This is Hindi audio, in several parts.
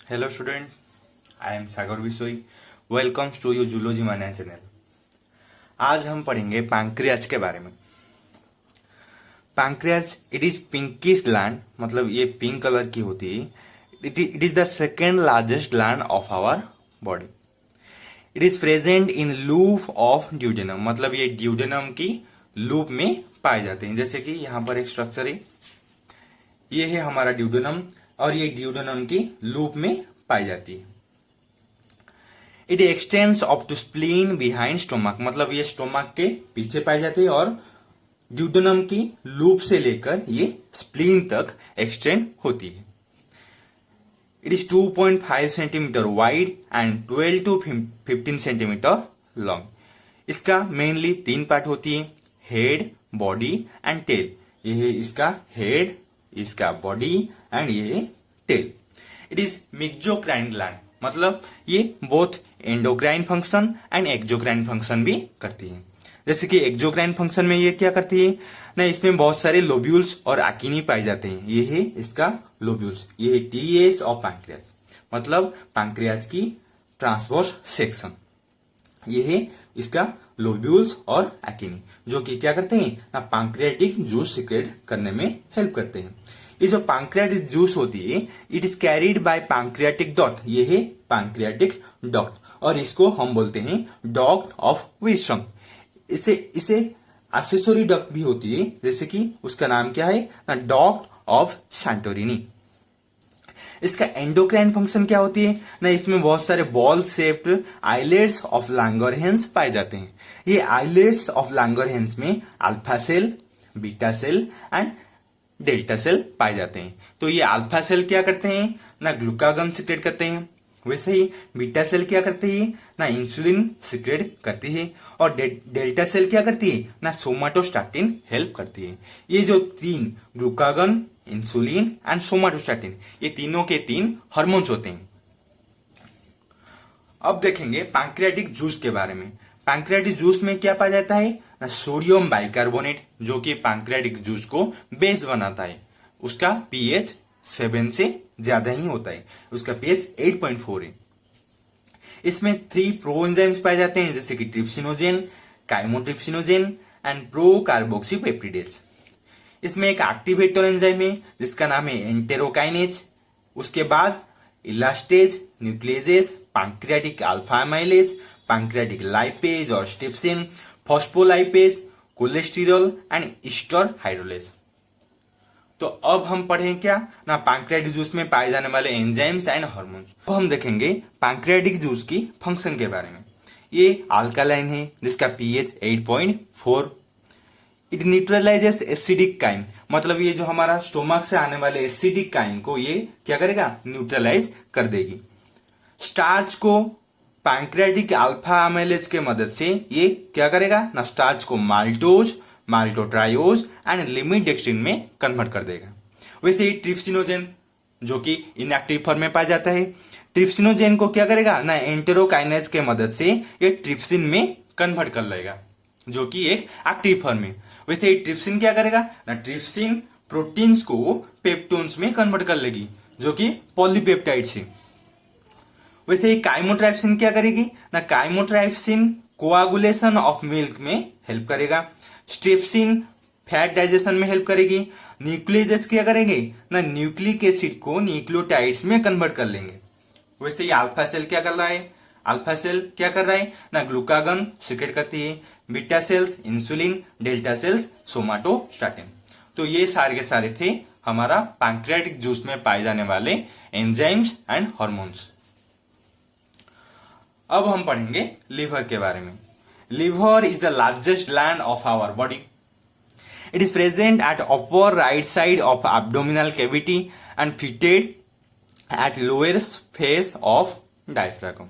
Hello student, I am Sagar Bisoi. Welcomes to your zoology Manya channel. आज हम पढ़ेंगे पैंक्रियाज के बारे में। Pancreas it is pinkish gland, मतलब ये पिंक कलर की होती है। It is the second largest gland of our body. It is present in loop of duodenum, मतलब ये ड्यूडेनम की लूप में पाए जाते हैं। जैसे कि यहाँ पर एक स्ट्रक्चर है, ये है हमारा ड्यूडेनम और ये ड्यूडेनम की लूप में पाई जाती है। It extends up to spleen behind stomach, मतलब ये स्टोमक के पीछे पाई जाती है और ड्यूडेनम की लूप से लेकर ये स्प्लीन तक एक्सटेंड होती है। It is 2.5 centimetre wide and 12 to 15 centimetre long. इसका मेनली 3 पार्ट होती है, हेड, बॉडी एंड टेल। ये है इसका हेड, इसका बॉडी एंड ये टेल। इट इज मिक्सोक्राइन ग्लैंड, मतलब ये both endocrine function and exocrine function भी करती है। जैसे कि एक्सोक्राइन फंक्शन में ये क्या करती है ना, इसमें बहुत सारे लोब्यूल्स और आकिनी पाए जाते हैं। ये है इसका लोब्यूल्स, ये है टीएस ऑफ पैंक्रियाज, मतलब पैंक्रियाज की ट्रांसवर्स सेक्शन। ये है इसका लोब्यूल्स और आकिनी, जो कि क्या करते हैं ना, पैंक्रियाटिक जूस सिक्रेट करने में हेल्प करते हैं। ये जो पैंक्रियाटिक जूस होती है, it is carried bye pancreatic duct. ये है पैंक्रियाटिक डक्ट और इसको हम बोलते हैं डक्ट ऑफ विल्सन। इसे इसे एक्सेसरी डक्ट भी होती है, जैसे कि उसका नाम क्या है ना, डक्ट ऑफ सैंटोरिनी। इसका एंडोक्राइन फंक्शन क्या होती है ना, इसमें बहुत सारे ball shaped islets of Langerhans पाए जाते हैं। ये आइलेट्स ऑफ लैंगरहैंस में alpha cell, beta cell and delta cell पाए जाते हैं। तो ये अल्फा सेल क्या करते हैं ना, ग्लूकागन सिक्रेट करते हैं। वैसे ही बीटा सेल क्या करती है ना, इंसुलिन सिक्रेट करती है। और डेल्टा सेल क्या करती है ना, सोमाटोस्टैटिन हेल्प करती है। ये जो तीन ग्लूकागन, इंसुलिन एंड सोमाटोस्टैटिन, ये तीनों के तीन हार्मोन्स होते हैं। अब देखेंगे पैंक्रियाटिक जूस के बारे में। पैंक्रियाटिक जूस में क्या पाया जाता है ना, सोडियम बाइकार्बोनेट, जो कि पैंक्रियाटिक जूस को बेस बनाता है। उसका पीएच 7 से ज्यादा ही होता है, उसका पीएच 8.4 है। इसमें 3 प्रो एंजाइम्स पाए जाते हैं, जैसे कि ट्रिप्सिनोजेन, काइमोट्रिप्सिनोजेन एंड प्रो कार्बोक्सीपेप्टिडेज। इसमें एक एक्टिवेटर एंजाइम है जिसका नाम है एंटेरोकाइनेज। उसके बाद elastase, nucleases, pancreatic alpha amylase, pancreatic lipase और trypsin, phospholipase, cholesterol and ester hydrolase. तो अब हम पढ़ें क्या ना, पैंक्रियाटिक जूस में पाए जाने वाले एंजाइम्स एंड हार्मोन्स। अब हम देखेंगे पैंक्रियाटिक जूस की फंक्शन के बारे में। ये अल्कालाइन है जिसका pH 8.4। It neutralises acidic chyme, मतलब ये जो हमारा स्टोमक से आने वाले एसिडिक काइम को ये क्या करेगा, न्यूट्रलाइज कर देगी। स्टार्च को पैंक्रियाटिक अल्फा एमाइलेज के मदद से ये क्या करेगा ना, स्टार्च को माल्टोज, माल्टोट्रायोज एंड लिमिट डेक्स्ट्रिन में कन्वर्ट कर देगा। वैसे ही ट्रिप्सिनोजेन, जो कि इनएक्टिव फॉर्म में पाया जाता है, ट्रिप्सिनोजेन को क्या करेगा ना, एंटेरोकाइनेज के मदद से ये ट्रिप्सिन में कन्वर्ट कर लेगा, जो कि एक एक्टिव फॉर्म है। वैसे ही ट्रिप्सिन क्या करेगा ना, ट्रिप्सिन प्रोटीन्स को पेप्टोन्स में कन्वर्ट कर लेगी, जो कि पॉलीपेप्टाइड्स है। वैसे ही काइमोट्राइप्सिन क्या करेगी ना, काइमोट्राइप्सिन कोआगुलेशन ऑफ मिल्क में हेल्प करेगा। स्ट्रिप्सिन फैट डाइजेशन में हेल्प करेगी। न्यूक्लियेजेस क्या करेंगे ना, न्यूक्लिक एसिड को न्यूक्लियोटाइड्स में कन्वर्ट कर लेंगे। वैसे ही अल्फा सेल क्या कर रहा है, अल्फा सेल क्या कर रहा है ना, ग्लूकागन सिक्रेट करती है। Beta cells insulin, delta sales somatostatin. तो ये सारे के सारे थे हमारा पैंक्रियाटिक जूस में पाए जाने वाले एंजाइम्स एंड हार्मोन्स। अब हम पढ़ेंगे लिवर के बारे में। Liver is the largest gland of our body. It is present at upper right side of abdominal cavity and fitted at lower face of diaphragm,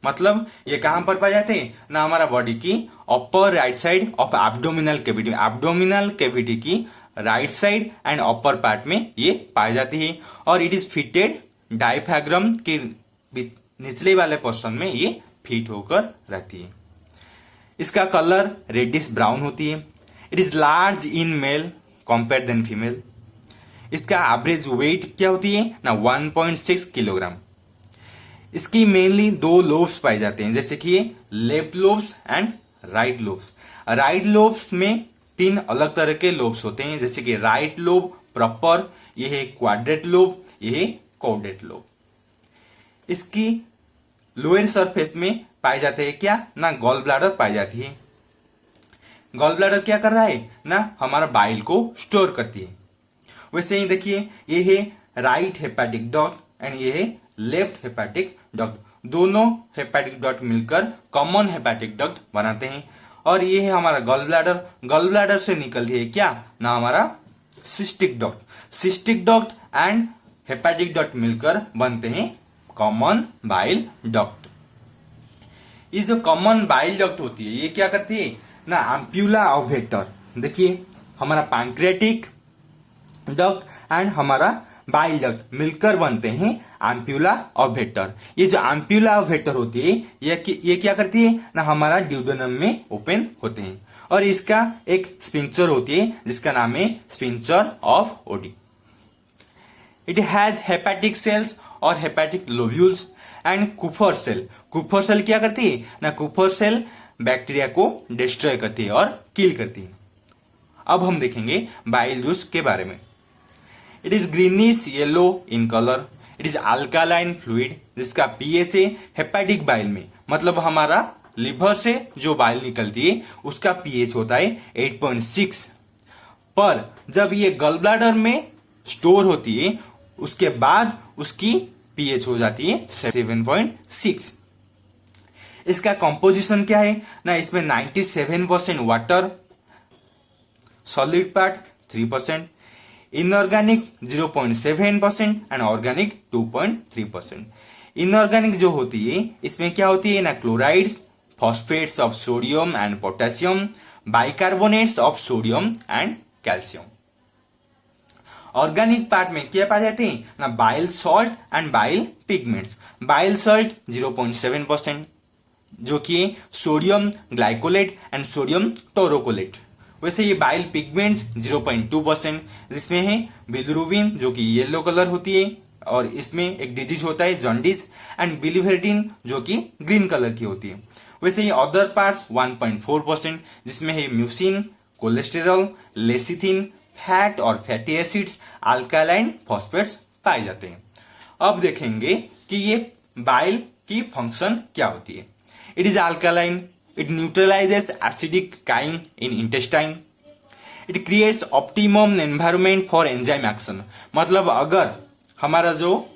मतलब ये कहां पर पाए जाते हैं ना, हमारा बॉडी की upper right side of abdominal cavity, abdominal cavity की right side and upper part में ये पाई जाती है। और इट इज फिटेड डायफ्रागम के निचले वाले पोर्शन में ये फिट होकर रहती है। इसका कलर रेडिश ब्राउन होती है। It is large in male compare then female. इसका एवरेज वेट क्या होती है ना, 1.6 किलोग्राम। इसकी मेनली दो लोब्स पाए जाते हैं, जैसे कि ये left lobes and right lobes. Right lobes में तीन अलग तरह के लोब्स होते हैं, जैसे कि राइट लोब प्रॉपर, ये है क्वाड्रेट लोब, ये है कॉर्डेट लोब। इसकी लोअर सरफेस में पाए जाते हैं क्या ना, गॉल ब्लैडर पाई जाती है। गॉल ब्लैडर क्या कर रहा है ना, हमारा बाइल को स्टोर करती है। वैसे ही देखिए, ये है राइट हेपेटिक डक्ट एंड ये है लेफ्ट हेपेटिक डक्ट। दोनों हेपेटिक डक्ट मिलकर कॉमन हेपेटिक डक्ट बनाते हैं। और ये है हमारा गॉल ब्लैडर। गॉल ब्लैडर से निकलती है क्या ना, हमारा cystic duct. Cystic duct and hepatic duct मिलकर बनते हैं कॉमन बाइल डक्ट। ये जो कॉमन बाइल डक्ट होती है, ये क्या करती है ना, एम्प्यूला ऑब्जेक्टर। देखिए, हमारा पैंक्रियाटिक डक्ट एंड हमारा बाइल डक्ट मिलकर बनते हैं एम्प्यूला ऑब्जेक्टर। ये जो एम्प्यूला ऑब्जेक्टर होती है, ये क्या करती है ना, हमारा ड्यूडेनम में ओपन होते हैं। और इसका एक स्फिंक्टर होती है जिसका नाम है sphincter of OD. It has hepatic sales और hepatic lobules and Kufar cell. Kufar cell क्या करती है ना, कुफर सेल बैक्टीरिया को डिस्ट्रॉय करती है और किल करती है। अब हम देखेंगे बाइल जूस के बारे में। It is greenish yellow in colour. It is alkaline fluid, जिसका पीएच है हेपेटिक बाइल में, मतलब हमारा लिवर से जो बाइल निकलती है उसका पीएच होता है 8.6। पर जब ये गॉल ब्लैडर में स्टोर होती है उसके बाद उसकी पीएच हो जाती है 7.6। इसका कंपोजिशन क्या है ना, इसमें 97% water, solid part 3%, inorganic 0.7% and organic 2.3%। Inorganic जो होती है इसमें क्या होती है ना, chlorides, phosphates of sodium and potassium, bicarbonates of sodium and calcium. Organic part में क्या पाए जाते हैं ना, bile salt and bile pigments. Bile salt 0.7%, जो कि sodium glycolate and sodium taurocholate. वैसे ये बाइल पिगमेंट्स 0.2%, जिसमें है बिलिरुबिन जो कि येलो कलर होती है और इसमें एक डिजीज होता है जॉन्डिस, एंड बिलिवर्डिन जो कि ग्रीन कलर की होती है। वैसे ये अदर पार्ट्स 1.4%, जिसमें है म्यूसिन, कोलेस्टेरॉल, लेसिथिन, फैट और फैटी एसिड्स, अल्कालाइन फॉस्फेट्स पाए जाते हैं। अब देखेंगे कि ये बाइल की फंक्शन क्या होती है। It is alkaline, it neutralises acidic chyme in intestine, it creates optimum environment for enzyme action. मतलब अगर हमारा जो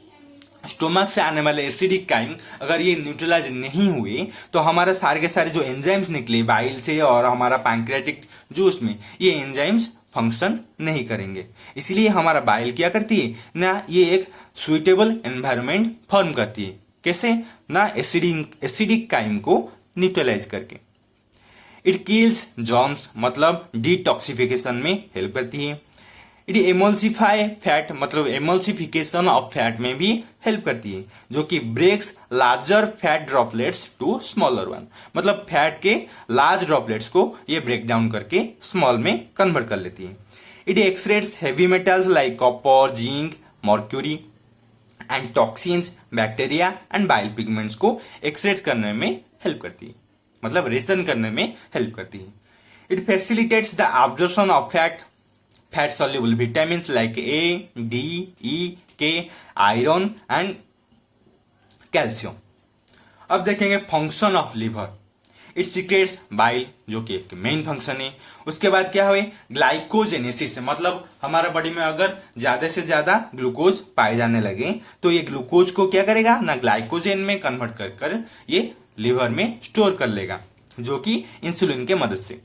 स्टोमक से आने वाले एसिडिक काइन अगर ये न्यूट्रलाइज नहीं हुए तो हमारा सारे के सारे जो एंजाइम्स निकले बाइल से और हमारा पैंक्रियाटिक जूस में, ये एंजाइम्स फंक्शन नहीं करेंगे। इसलिए हमारा बाइल क्या करती है ना, ये एक सुइटेबल एनवायरमेंट फॉर्म करती है। कैसे ना, एसिडिक काइन को न्यूट्रलाइज करके। इट किल्स जर्म्स, मतलब डिटॉक्सिफिकेशन में हेल्प करती है। इट एमल्सिफाई फैट, मतलब एमल्सिफिकेशन ऑफ फैट में भी हेल्प करती है, जो कि breaks larger fat droplets to smaller one. मतलब फैट के लार्ज ड्रॉपलेट्स को ये ब्रेक डाउन करके स्मॉल में कन्वर्ट कर लेती है। It excretes heavy metals like copper, zinc, mercury and toxins, bacteria and bile pigments को एक्सरेट करने में हेल्प करती है, मतलब रेशन करने में हेल्प करती है। It facilitates the absorption of fat soluble vitamins like A, D, E, K, iron and calcium. अब देखेंगे function of liver. It secrets bile, जो कि एक मेन फंक्शन है। उसके बाद क्या हुए, ग्लाइकोजेनेसिस, मतलब हमारा बॉडी में अगर ज्यादा से ज्यादा ग्लूकोज पाए जाने लगे तो ये ग्लूकोज को क्या करेगा ना, ग्लाइकोजेन में कन्वर्ट कर ये लिवर में स्टोर कर लेगा, जो कि इंसुलिन के मदद से।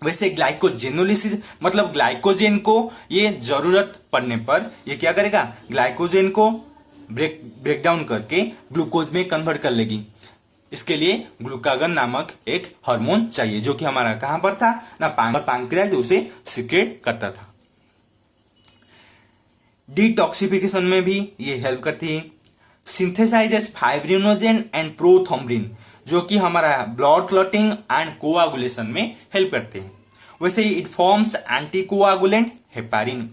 वैसे ग्लाइकोजेनोलिसिस, मतलब ग्लाइकोजेन को ये जरूरत पड़ने पर ये क्या करेगा, ग्लाइकोजेन को ब्रेक डाउन करके ग्लूकोज में कन्वर्ट कर लेगी। इसके लिए ग्लूकागन नामक एक हार्मोन चाहिए, जो कि हमारा कहां पर था ना, पैंक्रियाज उसे सिक्रेट करता था। डिटॉक्सिफिकेशन में भी ये हेल्प करती है। सिंथेसाइजेस फाइब्रिनोजेन एंड प्रोथ्रोम्बिन, जो कि हमारा ब्लड क्लॉटिंग एंड कोआगुलेशन में हेल्प करते हैं। वैसे ही it forms anticoagulant heparin.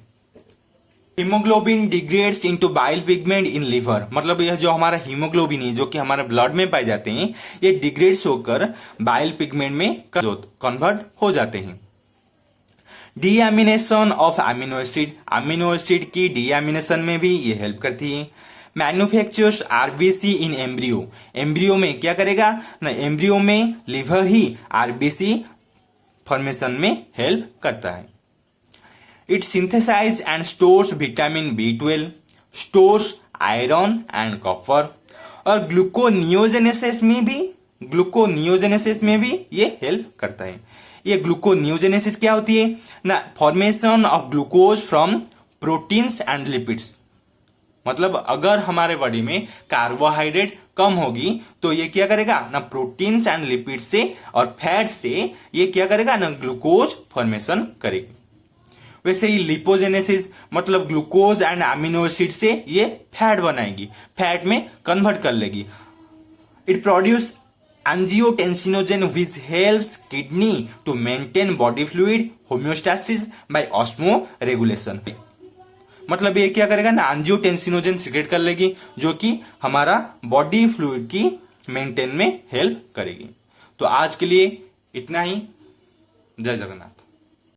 Haemoglobin degrades into bile pigment in liver, मतलब यह जो हमारा हीमोग्लोबिन है जो कि हमारे ब्लड में पाए जाते हैं, ये डिग्रेड्स होकर बाइल पिगमेंट में कन्वर्ट हो जाते हैं। Deamination of amino acid, amino acid की डीएमिनेशन में भी ये हेल्प करती है। Manufactures RBC in embryo, embryo में क्या करेगा ना, एम्ब्रियो में लिवर ही आरबीसी फॉर्मेशन में हेल्प करता है। It synthesise and stores vitamin B12, stores iron and copper, और ग्लूकोनियोजेनेसिस में भी ये हेल्प करता है। ये ग्लूकोनियोजेनेसिस क्या होती है ना, formation of glucose from proteins and lipids, मतलब अगर हमारे बॉडी में कार्बोहाइड्रेट कम होगी तो ये क्या करेगा ना, प्रोटीन्स एंड लिपिड से और फैट से ये क्या करेगा ना, ग्लूकोज फॉर्मेशन करेगी। वैसे ही लिपोजेनेसिस मतलब ग्लूकोज एंड अमीनो एसिड से ये फैट बनाएगी, फैट में कन्वर्ट कर लेगी। It produce angiotensinogen which helps kidney to maintain body fluid homeostasis by osmoregulation, मतलब ये क्या करेगा ना, एंजियोटेंसिनोजन सीक्रेट कर लेगी जो कि हमारा बॉडी फ्लूइड की मेंटेन में हेल्प करेगी। तो आज के लिए इतना ही। जय जगन्नाथ।